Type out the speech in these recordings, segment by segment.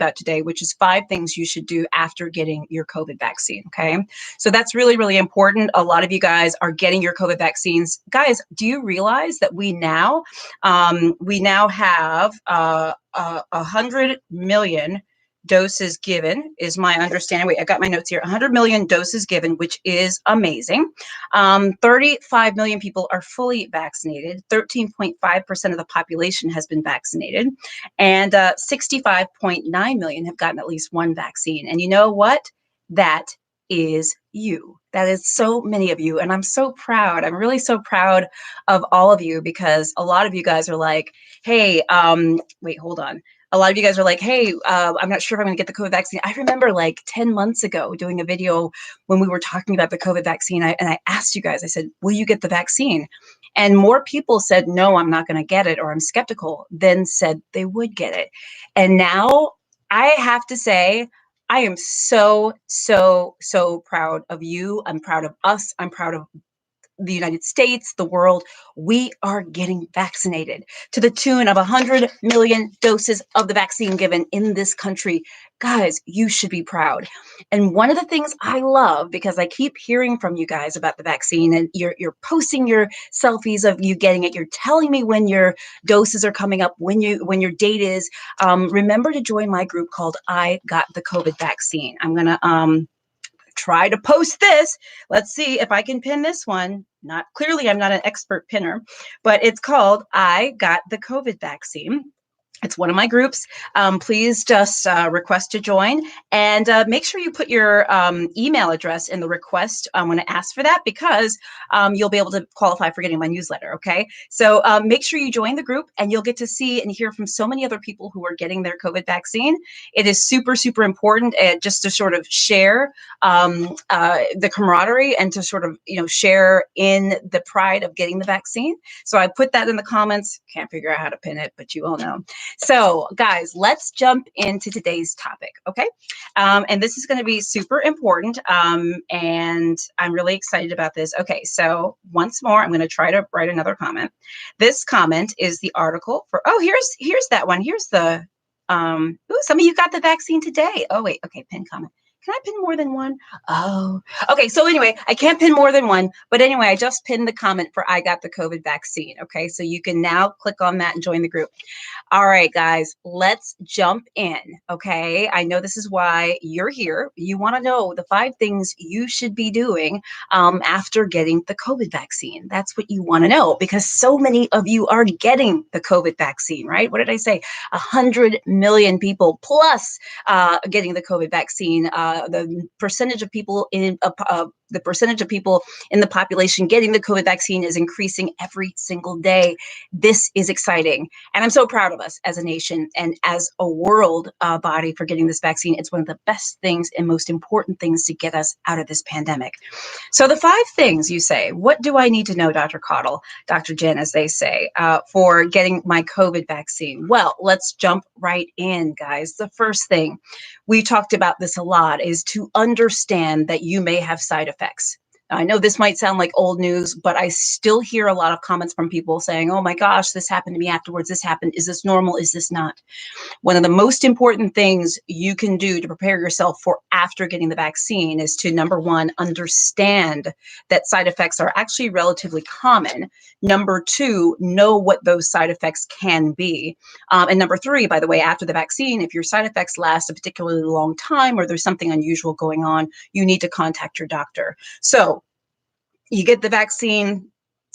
about today, which is 5 things you should do after getting your COVID vaccine. Okay. So that's really, really important. A lot of you guys are getting your COVID vaccines. Guys, do you realize that we now have 100 million doses given, is my understanding. Wait, I got my notes here. 100 million doses given, which is amazing. 35 million people are fully vaccinated. 13.5% of the population has been vaccinated. And 65.9 million have gotten at least one vaccine. And you know what? That is you. That is so many of you. And I'm so proud. I'm really so proud of all of you, because a lot of you guys are like, hey, wait, hold on. A lot of you guys are like, hey, I'm not sure if I'm going to get the COVID vaccine. I remember like 10 months ago doing a video when we were talking about the COVID vaccine. And I asked you guys, I said, will you get the vaccine? And more people said, no, I'm not going to get it, or I'm skeptical, than said they would get it. And now I have to say, I am so, so, so proud of you. I'm proud of us. I'm proud of the United States, the world. We are getting vaccinated to the tune of 100 million doses of the vaccine given in this country. Guys, you should be proud. And one of the things I love, because I keep hearing from you guys about the vaccine, and you're posting your selfies of you getting it. You're telling me when your doses are coming up, when your date is. Remember to join my group called I Got the COVID Vaccine. I'm gonna try to post this. Let's see if I can pin this one. Not clearly, I'm not an expert pinner, but it's called I Got the COVID Vaccine. It's one of my groups. Please just request to join, and make sure you put your email address in the request when it asks for that, because you'll be able to qualify for getting my newsletter. Okay, so make sure you join the group, and you'll get to see and hear from so many other people who are getting their COVID vaccine. It is super, super important, just to sort of share the camaraderie, and to sort of share in the pride of getting the vaccine. So I put that in the comments. Can't figure out how to pin it, but you all know. So guys, let's jump into today's topic, okay? And this is going to be super important, and I'm really excited about this. Okay, so once more, I'm going to try to write another comment. This comment is the article for, oh, here's that one. Here's the, ooh, some of you got the vaccine today. Oh, wait, okay, pin comment. Can I pin more than one? Oh, okay. So anyway, I can't pin more than one, but anyway, I just pinned the comment for I Got the COVID Vaccine. Okay, so you can now click on that and join the group. All right, guys, let's jump in. Okay, I know this is why you're here. You want to know the 5 things you should be doing after getting the COVID vaccine. That's what you want to know, because so many of you are getting the COVID vaccine, right? What did I say? 100 million people plus getting the COVID vaccine. The percentage of people in the population getting the COVID vaccine is increasing every single day. This is exciting, and I'm so proud of us as a nation and as a world body for getting this vaccine. It's one of the best things and most important things to get us out of this pandemic. So the 5 things you say, what do I need to know, Dr. Caudle, Dr. Jen, as they say, for getting my COVID vaccine? Well, let's jump right in, guys. The first thing, we talked about this a lot, is to understand that you may have side effects. I know this might sound like old news, but I still hear a lot of comments from people saying, oh my gosh, this happened to me afterwards. This happened. Is this normal? Is this not? One of the most important things you can do to prepare yourself for after getting the vaccine is to, number 1, understand that side effects are actually relatively common. Number 2, know what those side effects can be. And number 3, by the way, after the vaccine, if your side effects last a particularly long time or there's something unusual going on, you need to contact your doctor. So you get the vaccine,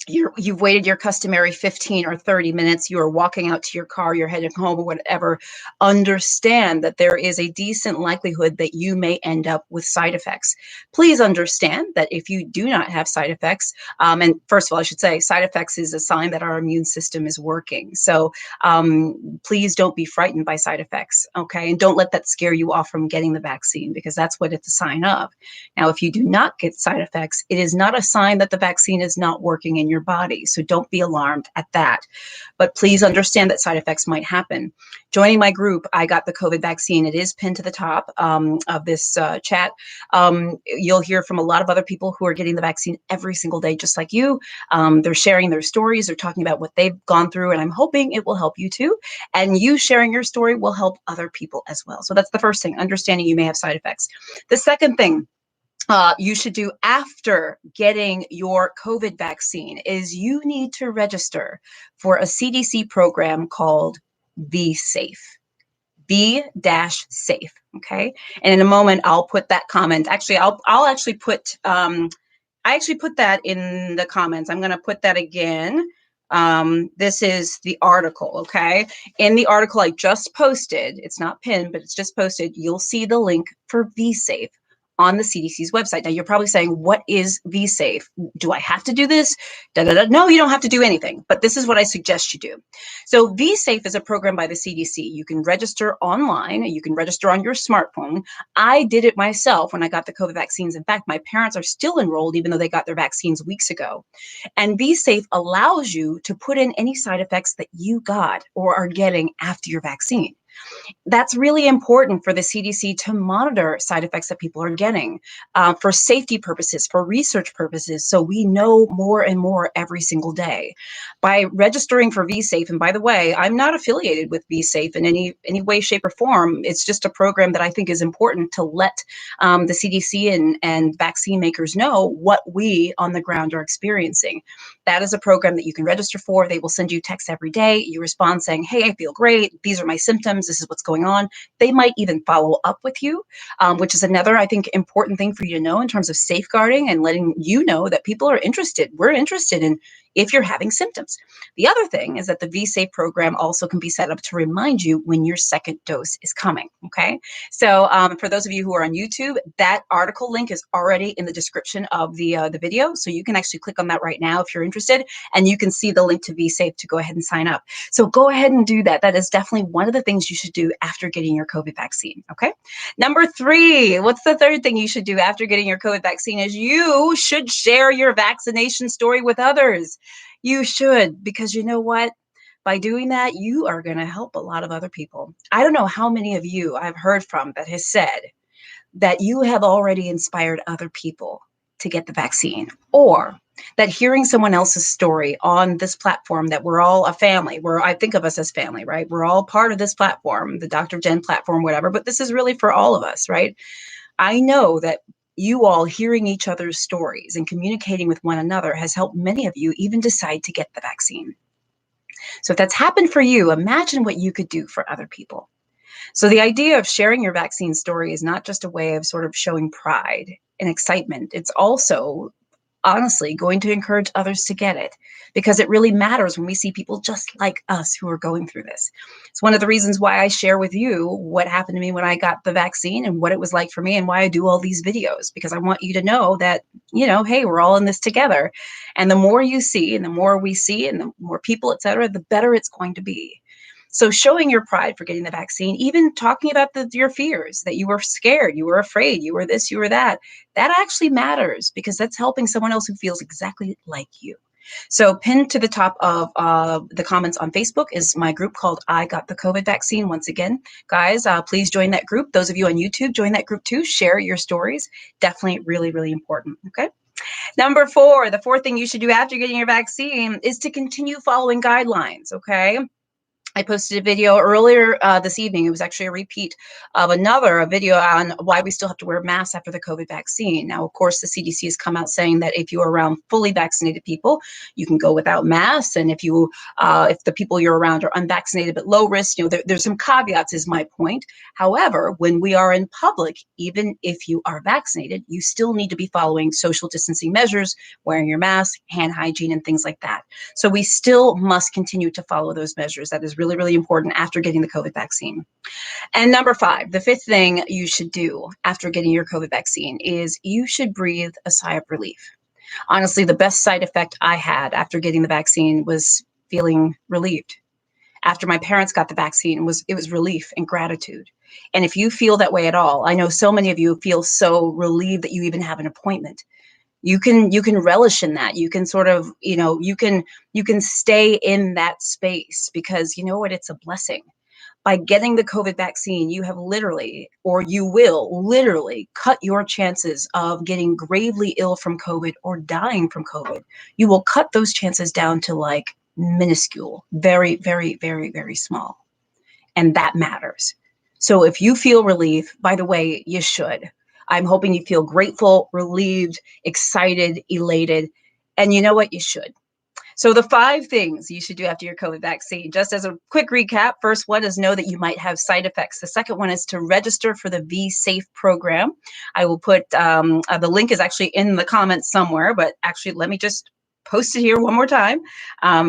you've waited your customary 15 or 30 minutes, you are walking out to your car, you're heading home or whatever. Understand that there is a decent likelihood that you may end up with side effects. Please understand that if you do not have side effects, and first of all, I should say side effects is a sign that our immune system is working. So please don't be frightened by side effects, okay? And don't let that scare you off from getting the vaccine, because that's what it's a sign of. Now, if you do not get side effects, it is not a sign that the vaccine is not working in in your body. So don't be alarmed at that. But please understand that side effects might happen. Joining my group, I got the COVID vaccine. It is pinned to the top of this chat. You'll hear from a lot of other people who are getting the vaccine every single day, just like you. They're sharing their stories. They're talking about what they've gone through, and I'm hoping it will help you too. And you sharing your story will help other people as well. So that's the first thing, understanding you may have side effects. The second thing you should do after getting your COVID vaccine is you need to register for a CDC program called Be Safe. Be-safe, okay? And in a moment, I'll put that comment. Actually, I'll actually put, I actually put that in the comments. I'm going to put that again. This is the article, okay? In the article I just posted, it's not pinned, but it's just posted, you'll see the link for Be Safe on the CDC's website. Now you're probably saying, what is Be Safe? Do I have to do this? No, you don't have to do anything, but this is what I suggest you do. So Be Safe is a program by the CDC. You can register online. You can register on your smartphone. I did it myself when I got the COVID vaccines. In fact, my parents are still enrolled, even though they got their vaccines weeks ago. And Be Safe allows you to put in any side effects that you got or are getting after your vaccine. That's really important for the CDC to monitor side effects that people are getting for safety purposes, for research purposes, so we know more and more every single day. By registering for VSafe, and by the way, I'm not affiliated with VSafe in any way, shape, or form. It's just a program that I think is important to let the CDC and vaccine makers know what we on the ground are experiencing. That is a program that you can register for. They will send you texts every day. You respond saying, hey, I feel great. These are my symptoms. This is what's going on. They might even follow up with you, which is another, I think, important thing for you to know in terms of safeguarding and letting you know that people are interested. We're interested in if you're having symptoms. The other thing is that the VSafe program also can be set up to remind you when your second dose is coming, okay? So for those of you who are on YouTube, that article link is already in the description of the video, so you can actually click on that right now if you're interested, and you can see the link to VSafe to go ahead and sign up. So go ahead and do that. That is definitely one of the things you should do after getting your COVID vaccine, okay? Number 3, what's the third thing you should do after getting your COVID vaccine is you should share your vaccination story with others. You should, because you know what? By doing that, you are going to help a lot of other people. I don't know how many of you I've heard from that has said that you have already inspired other people to get the vaccine, or that hearing someone else's story on this platform, that we're all a family, I think of us as family, right? We're all part of this platform, the Dr. Jen platform, whatever, but this is really for all of us, right? I know that you all hearing each other's stories and communicating with one another has helped many of you even decide to get the vaccine. So if that's happened for you, imagine what you could do for other people. So the idea of sharing your vaccine story is not just a way of sort of showing pride and excitement. It's also honestly going to encourage others to get it, because it really matters when we see people just like us who are going through this. It's one of the reasons why I share with you what happened to me when I got the vaccine and what it was like for me, and why I do all these videos, because I want you to know that, you know, hey, we're all in this together. And the more you see and the more we see and the more people, et cetera, the better it's going to be. So showing your pride for getting the vaccine, even talking about your fears, that you were scared, you were afraid, you were this, you were that actually matters, because that's helping someone else who feels exactly like you. So pinned to the top of the comments on Facebook is my group called I Got the COVID Vaccine. Once again, guys, please join that group. Those of you on YouTube, join that group too. Share your stories. Definitely really, really important, okay? Number 4, the fourth thing you should do after getting your vaccine is to continue following guidelines, okay? I posted a video earlier this evening. It was actually a repeat of a video on why we still have to wear masks after the COVID vaccine. Now, of course, the CDC has come out saying that if you're around fully vaccinated people, you can go without masks. And if the people you're around are unvaccinated but low risk, you know, there's some caveats, is my point. However, when we are in public, even if you are vaccinated, you still need to be following social distancing measures, wearing your mask, hand hygiene, and things like that. So we still must continue to follow those measures. That is really, really important after getting the COVID vaccine. And number 5, the fifth thing you should do after getting your COVID vaccine is you should breathe a sigh of relief. Honestly, the best side effect I had after getting the vaccine was feeling relieved. After my parents got the vaccine, it was relief and gratitude. And if you feel that way at all, I know so many of you feel so relieved that you even have an appointment. You can relish in that. You can sort of, you can stay in that space, because you know what? It's a blessing. By getting the COVID vaccine, you have literally, or you will literally cut your chances of getting gravely ill from COVID or dying from COVID. You will cut those chances down to like minuscule, very, very, very, very small. And that matters. So if you feel relief, by the way, you should. I'm hoping you feel grateful, relieved, excited, elated. And you know what? You should. So the 5 things you should do after your COVID vaccine, just as a quick recap. First one is know that you might have side effects. The second one is to register for the Be Safe program. I will put, the link is actually in the comments somewhere, but actually let me just post it here one more time.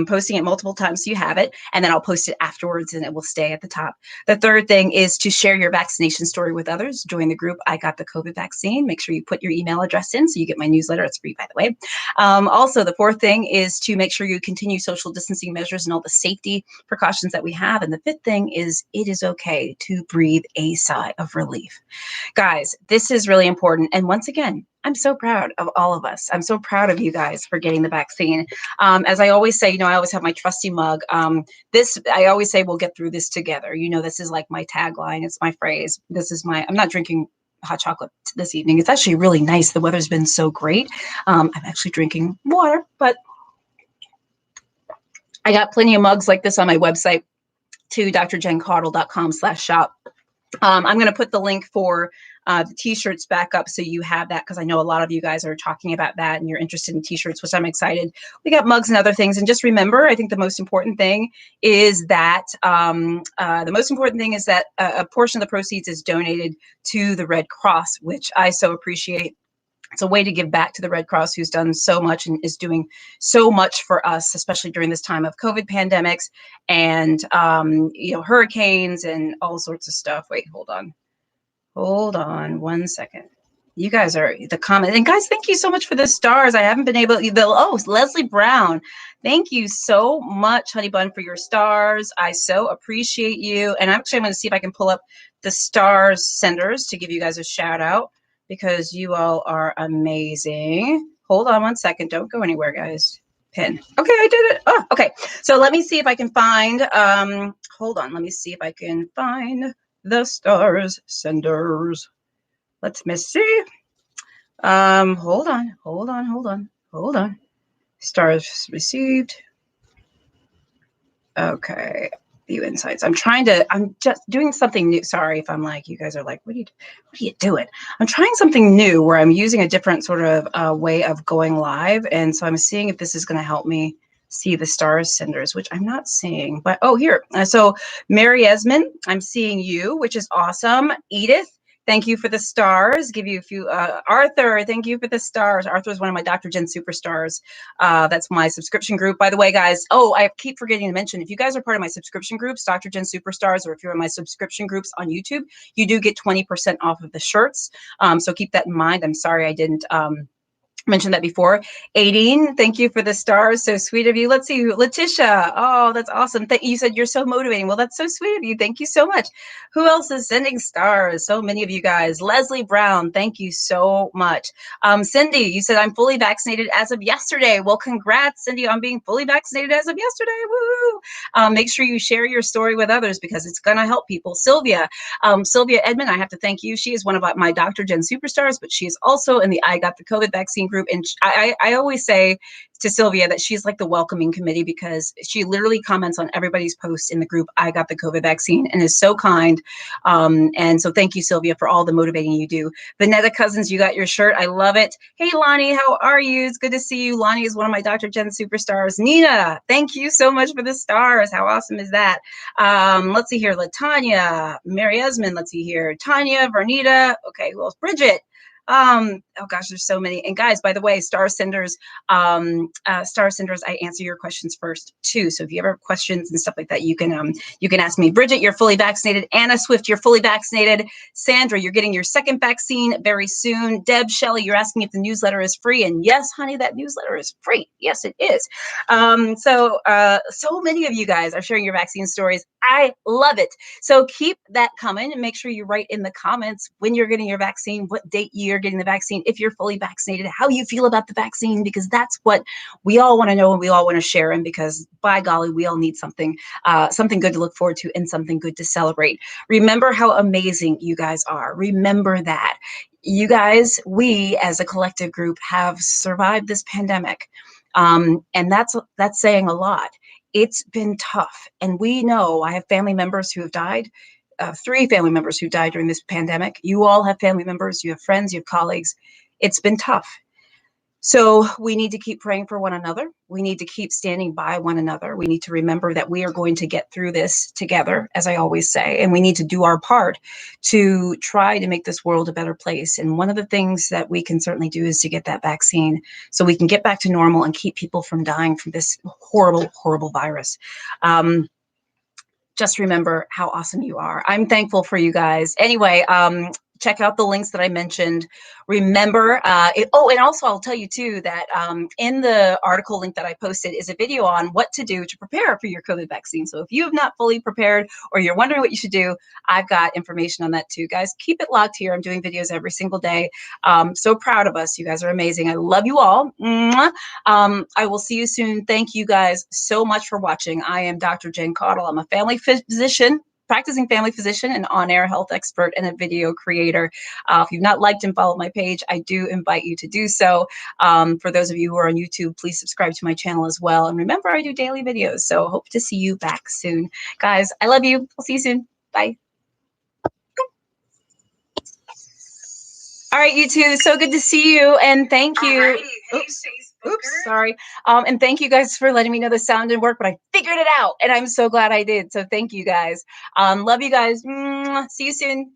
Posting it multiple times so you have it, and then I'll post it afterwards and it will stay at the top. The third thing is to share your vaccination story with others. Join the group I Got the COVID Vaccine. Make sure you put your email address in so you get my newsletter. It's free, by the way. Also, the fourth thing is to make sure you continue social distancing measures and all the safety precautions that we have. And the fifth thing is it is okay to breathe a sigh of relief. Guys, this is really important. And once again, I'm so proud of all of us. I'm so proud of you guys for getting the vaccine. As I always say, I always have my trusty mug. I always say, we'll get through this together. This is like my tagline. It's my phrase. I'm not drinking hot chocolate this evening. It's actually really nice. The weather's been so great. I'm actually drinking water, but I got plenty of mugs like this on my website too, drjencaudle.com/shop. I'm going to put the link for the t-shirts back up so you have that, because I know a lot of you guys are talking about that and you're interested in t-shirts, which I'm excited. We got mugs and other things. And just remember, I think the most important thing is that a portion of the proceeds is donated to the Red Cross, which I so appreciate. It's a way to give back to the Red Cross, who's done so much and is doing so much for us, especially during this time of COVID pandemics and, hurricanes and all sorts of stuff. Wait, hold on 1 second. You guys are the comment. And guys, thank you so much for the stars. I haven't been able to, Leslie Brown. Thank you so much, Honey Bun, for your stars. I so appreciate you. And actually, I'm going to see if I can pull up the stars senders to give you guys a shout out, because you all are amazing. Hold on 1 second. Don't go anywhere, guys. Pin. Okay, I did it. Oh, okay. So let me see if I can find, hold on. Let me see if I can find the stars senders. Let me see. Hold on. Stars received. Okay. View insights. I'm just doing something new. Sorry if I'm like, you guys are like, what are you doing? I'm trying something new where I'm using a different sort of way of going live. And so I'm seeing if this is going to help me see the stars senders, which I'm not seeing, but here. So Mary Esmond, I'm seeing you, which is awesome. Edith, thank you for the stars. Give you a few. Arthur, thank you for the stars. Arthur is one of my Dr. Jen Superstars. That's my subscription group, by the way, guys. Oh, I keep forgetting to mention, if you guys are part of my subscription groups, Dr. Jen Superstars, or if you're in my subscription groups on YouTube, you do get 20% off of the shirts. So keep that in mind. I'm sorry I didn't mentioned that before. Aideen, thank you for the stars. So sweet of you. Let's see. Letitia. Oh, that's awesome. You said you're so motivating. Well, that's so sweet of you. Thank you so much. Who else is sending stars? So many of you guys. Leslie Brown, thank you so much. Cindy, you said I'm fully vaccinated as of yesterday. Well, congrats, Cindy, on being fully vaccinated as of yesterday. Woo! Make sure you share your story with others, because it's going to help people. Sylvia Edmond, I have to thank you. She is one of my Dr. Jen Superstars, but she is also in the I Got the COVID Vaccine group. And I always say to Sylvia that she's like the welcoming committee, because she literally comments on everybody's posts in the group I Got the COVID Vaccine, and is so kind. And so thank you, Sylvia, for all the motivating you do. Vanetta Cousins, you got your shirt. I love it. Hey, Lonnie, how are you? It's good to see you. Lonnie is one of my Dr. Jen Superstars. Nina, thank you so much for the stars. How awesome is that? Let's see here. LaTanya, Mary Esmond, let's see here. Tanya, Vernita. Okay, who else? Bridget. Oh gosh, there's so many. And guys, by the way, star senders, I answer your questions first too. So if you ever have questions and stuff like that, you can ask me. Bridget, you're fully vaccinated. Anna Swift, you're fully vaccinated. Sandra, you're getting your second vaccine very soon. Deb Shelley, you're asking if the newsletter is free. And yes, honey, that newsletter is free. Yes, it is. So many of you guys are sharing your vaccine stories. I love it. So keep that coming, and make sure you write in the comments when you're getting your vaccine, what date, year, you're getting the vaccine, if you're fully vaccinated, how you feel about the vaccine, because that's what we all want to know and we all want to share. And because by golly, we all need something, something good to look forward to and something good to celebrate. Remember how amazing you guys are. Remember that. You guys, we as a collective group have survived this pandemic. And that's saying a lot. It's been tough. And we know, I have family members who have died, 3 family members who died during this pandemic. You all have family members, you have friends, you have colleagues. It's been tough. So we need to keep praying for one another. We need to keep standing by one another. We need to remember that we are going to get through this together, as I always say, and we need to do our part to try to make this world a better place. And one of the things that we can certainly do is to get that vaccine so we can get back to normal and keep people from dying from this horrible, horrible virus. Just remember how awesome you are. I'm thankful for you guys. Anyway, check out the links that I mentioned. Remember, and also I'll tell you too that in the article link that I posted is a video on what to do to prepare for your COVID vaccine. So if you have not fully prepared or you're wondering what you should do, I've got information on that too. Guys, keep it locked here. I'm doing videos every single day. So proud of us. You guys are amazing. I love you all. I will see you soon. Thank you guys so much for watching. I am Dr. Jen Caudle. I'm a family physician, practicing family physician, an on-air health expert, and a video creator. If you've not liked and followed my page, I do invite you to do so. For those of you who are on YouTube, please subscribe to my channel as well. And remember, I do daily videos, so hope to see you back soon. Guys, I love you. I'll see you soon. Bye. All right, you two. So good to see you, and thank you. Oops, sorry. And thank you guys for letting me know the sound didn't work, but I figured it out, and I'm so glad I did. So thank you guys. Love you guys. See you soon.